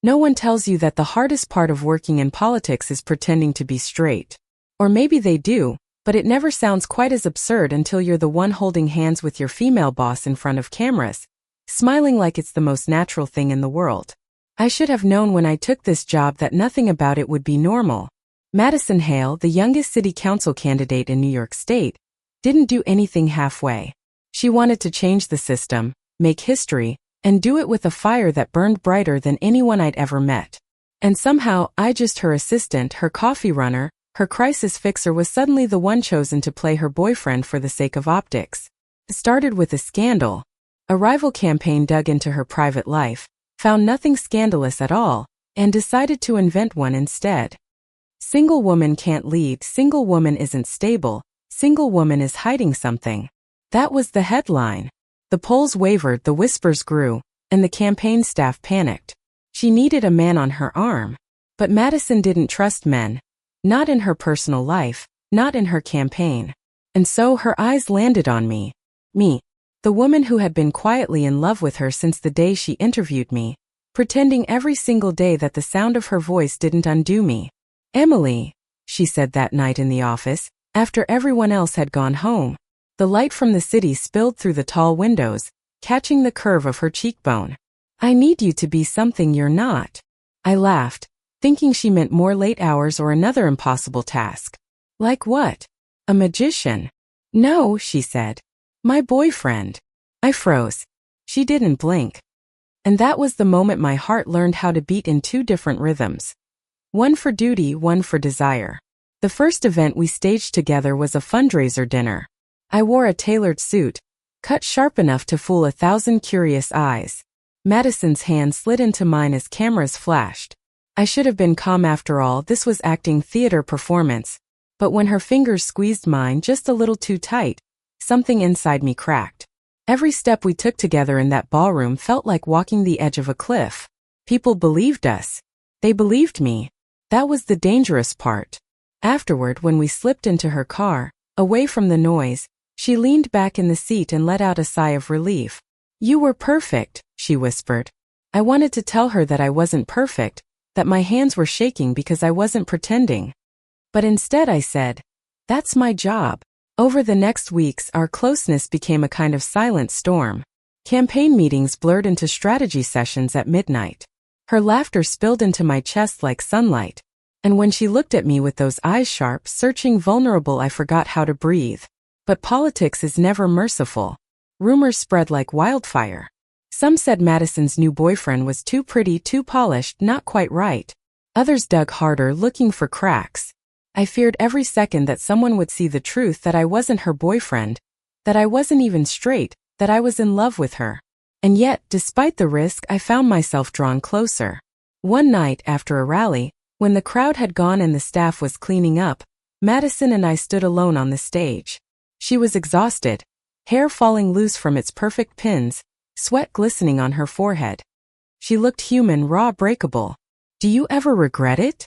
No one tells you that the hardest part of working in politics is pretending to be straight. Or maybe they do, but it never sounds quite as absurd until you're the one holding hands with your female boss in front of cameras, smiling like it's the most natural thing in the world. I should have known when I took this job that nothing about it would be normal. Madison Hale, the youngest city council candidate in New York State, didn't do anything halfway. She wanted to change the system, make history, and do it with a fire that burned brighter than anyone I'd ever met. And somehow, I, just her assistant, her coffee runner, her crisis fixer, was suddenly the one chosen to play her boyfriend for the sake of optics. It started with a scandal. A rival campaign dug into her private life, found nothing scandalous at all, and decided to invent one instead. Single woman can't lead, single woman isn't stable, single woman is hiding something. That was the headline. The polls wavered, the whispers grew, and the campaign staff panicked. She needed a man on her arm. But Madison didn't trust men. Not in her personal life, not in her campaign. And so her eyes landed on me. Me. The woman who had been quietly in love with her since the day she interviewed me, pretending every single day that the sound of her voice didn't undo me. "Emily," she said that night in the office, after everyone else had gone home. The light from the city spilled through the tall windows, catching the curve of her cheekbone. "I need you to be something you're not." I laughed, thinking she meant more late hours or another impossible task. "Like what? A magician?" "No," she said. "My boyfriend." I froze. She didn't blink. And that was the moment my heart learned how to beat in two different rhythms. One for duty, one for desire. The first event we staged together was a fundraiser dinner. I wore a tailored suit, cut sharp enough to fool 1,000 curious eyes. Madison's hand slid into mine as cameras flashed. I should have been calm after all, this was acting theater performance. But when her fingers squeezed mine just a little too tight, something inside me cracked. Every step we took together in that ballroom felt like walking the edge of a cliff. People believed us. They believed me. That was the dangerous part. Afterward, when we slipped into her car, away from the noise, she leaned back in the seat and let out a sigh of relief. "You were perfect," she whispered. I wanted to tell her that I wasn't perfect, that my hands were shaking because I wasn't pretending. But instead I said, "That's my job." Over the next weeks, our closeness became a kind of silent storm. Campaign meetings blurred into strategy sessions at midnight. Her laughter spilled into my chest like sunlight. And when she looked at me with those eyes sharp, searching, vulnerable, I forgot how to breathe. But politics is never merciful. Rumors spread like wildfire. Some said Madison's new boyfriend was too pretty, too polished, not quite right. Others dug harder, looking for cracks. I feared every second that someone would see the truth, that I wasn't her boyfriend, that I wasn't even straight, that I was in love with her. And yet, despite the risk, I found myself drawn closer. One night, after a rally, when the crowd had gone and the staff was cleaning up, Madison and I stood alone on the stage. She was exhausted, hair falling loose from its perfect pins, sweat glistening on her forehead. She looked human, raw, breakable. "Do you ever regret it?"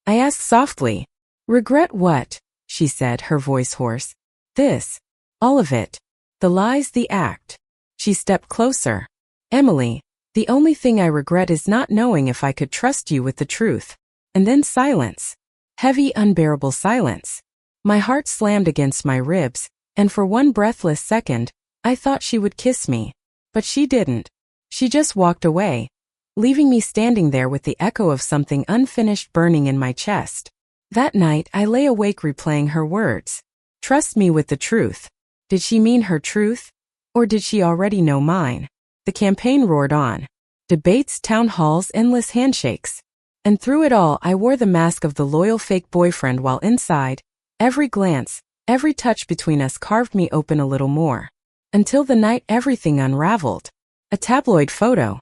I asked softly. "Regret what?" she said, her voice hoarse. "This. All of it. The lies, the act." She stepped closer. "Emily, the only thing I regret is not knowing if I could trust you with the truth." And then silence. Heavy, unbearable silence. My heart slammed against my ribs, and for one breathless second, I thought she would kiss me. But she didn't. She just walked away, leaving me standing there with the echo of something unfinished burning in my chest. That night, I lay awake replaying her words. Trust me with the truth. Did she mean her truth? Or did she already know mine? The campaign roared on. Debates, town halls, endless handshakes. And through it all, I wore the mask of the loyal fake boyfriend, while inside, every glance, every touch between us carved me open a little more. Until the night everything unraveled. A tabloid photo.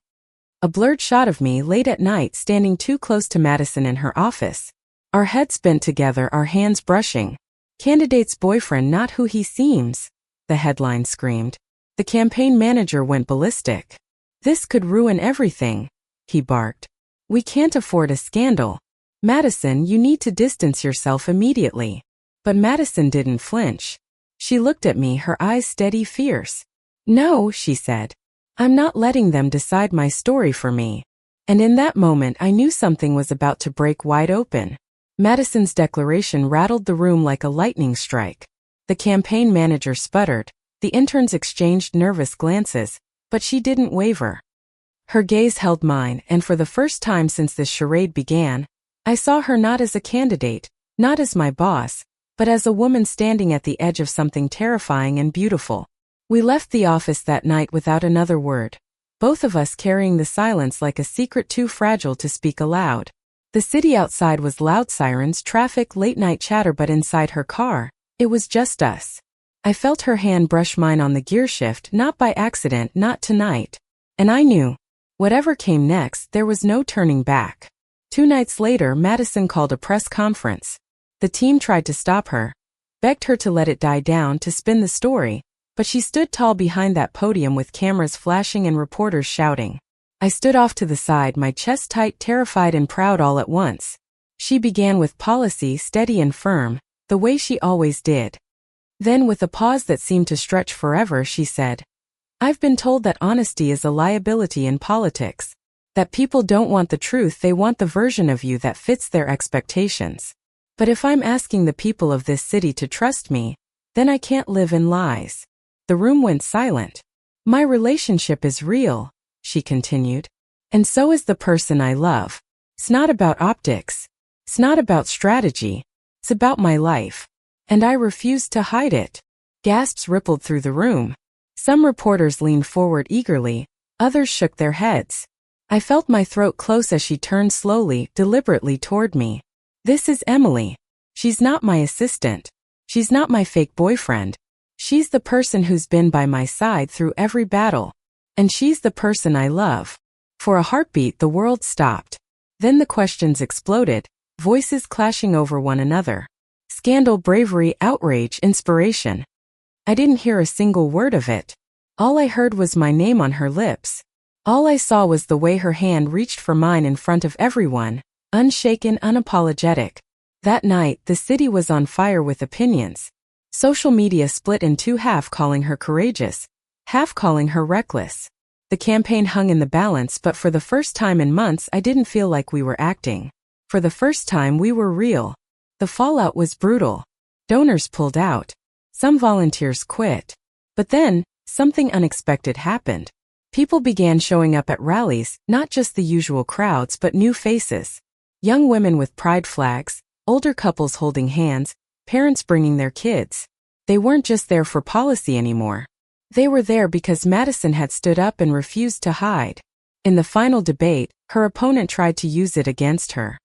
A blurred shot of me late at night standing too close to Madison in her office. Our heads bent together, our hands brushing. "Candidate's boyfriend, not who he seems," the headline screamed. The campaign manager went ballistic. "This could ruin everything," he barked. "We can't afford a scandal. Madison, you need to distance yourself immediately." But Madison didn't flinch. She looked at me, her eyes steady, fierce. "No," she said. "I'm not letting them decide my story for me. And in that moment I knew something was about to break wide open. Madison's declaration rattled the room like a lightning strike. The campaign manager sputtered, the interns exchanged nervous glances, but she didn't waver. Her gaze held mine, and for the first time since this charade began, I saw her not as a candidate, not as my boss, but as a woman standing at the edge of something terrifying and beautiful. We left the office that night without another word, both of us carrying the silence like a secret too fragile to speak aloud. The city outside was loud, sirens, traffic, late-night chatter, but inside her car, it was just us. I felt her hand brush mine on the gear shift, not by accident, not tonight. And I knew, whatever came next, there was no turning back. 2 nights later, Madison called a press conference. The team tried to stop her, begged her to let it die down, to spin the story, but she stood tall behind that podium with cameras flashing and reporters shouting. I stood off to the side, my chest tight, terrified and proud all at once. She began with policy, steady and firm, the way she always did. Then, with a pause that seemed to stretch forever, she said, "I've been told that honesty is a liability in politics. That people don't want the truth, they want the version of you that fits their expectations. But if I'm asking the people of this city to trust me, then I can't live in lies." The room went silent. "My relationship is real," she continued. "And so is the person I love. It's not about optics. It's not about strategy. It's about my life. And I refuse to hide it." Gasps rippled through the room. Some reporters leaned forward eagerly, others shook their heads. I felt my throat close as she turned slowly, deliberately toward me. "This is Emily. She's not my assistant. She's not my fake boyfriend. She's the person who's been by my side through every battle. And she's the person I love." For a heartbeat, the world stopped. Then the questions exploded, voices clashing over one another. Scandal, bravery, outrage, inspiration. I didn't hear a single word of it. All I heard was my name on her lips. All I saw was the way her hand reached for mine in front of everyone, unshaken, unapologetic. That night, the city was on fire with opinions. Social media split in two, half calling her courageous, half calling her reckless. The campaign hung in the balance, but for the first time in months I didn't feel like we were acting. For the first time we were real. The fallout was brutal. Donors pulled out. Some volunteers quit. But then, something unexpected happened. People began showing up at rallies, not just the usual crowds but new faces. Young women with pride flags, older couples holding hands, parents bringing their kids. They weren't just there for policy anymore. They were there because Madison had stood up and refused to hide. In the final debate, her opponent tried to use it against her.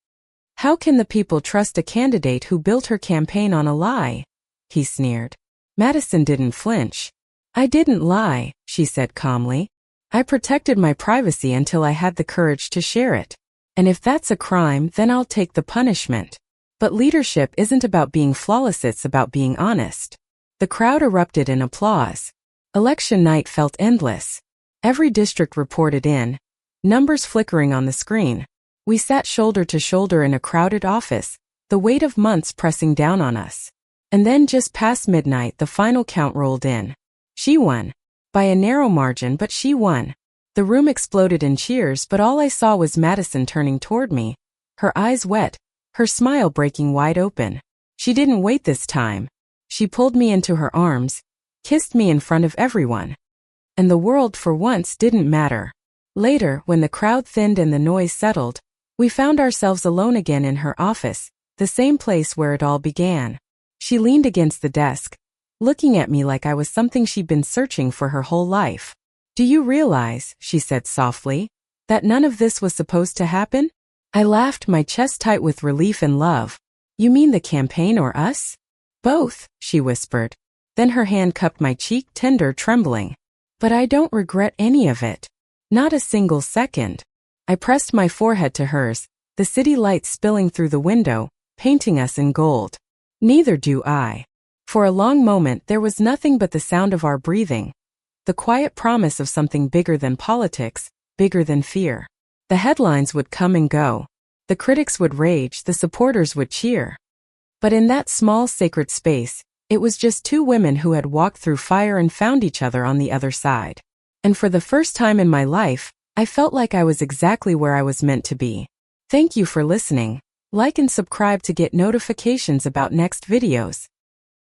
"How can the people trust a candidate who built her campaign on a lie?" he sneered. Madison didn't flinch. "I didn't lie," she said calmly. "I protected my privacy until I had the courage to share it. And if that's a crime, then I'll take the punishment. But leadership isn't about being flawless, it's about being honest." The crowd erupted in applause. Election night felt endless. Every district reported in, numbers flickering on the screen. We sat shoulder to shoulder in a crowded office, the weight of months pressing down on us. And then just past midnight, the final count rolled in. She won. By a narrow margin, but she won. The room exploded in cheers, but all I saw was Madison turning toward me, her eyes wet, her smile breaking wide open. She didn't wait this time. She pulled me into her arms, kissed me in front of everyone. And the world for once didn't matter. Later, when the crowd thinned and the noise settled, we found ourselves alone again in her office, the same place where it all began. She leaned against the desk, looking at me like I was something she'd been searching for her whole life. "Do you realize," she said softly, "that none of this was supposed to happen?" I laughed, my chest tight with relief and love. "You mean the campaign or us?" "Both," she whispered. Then her hand cupped my cheek, tender, trembling. "But I don't regret any of it. Not a single second." I pressed my forehead to hers, the city lights spilling through the window, painting us in gold. "Neither do I." For a long moment there was nothing but the sound of our breathing, the quiet promise of something bigger than politics, bigger than fear. The headlines would come and go. The critics would rage, the supporters would cheer. But in that small sacred space, it was just two women who had walked through fire and found each other on the other side. And for the first time in my life, I felt like I was exactly where I was meant to be. Thank you for listening. Like and subscribe to get notifications about next videos.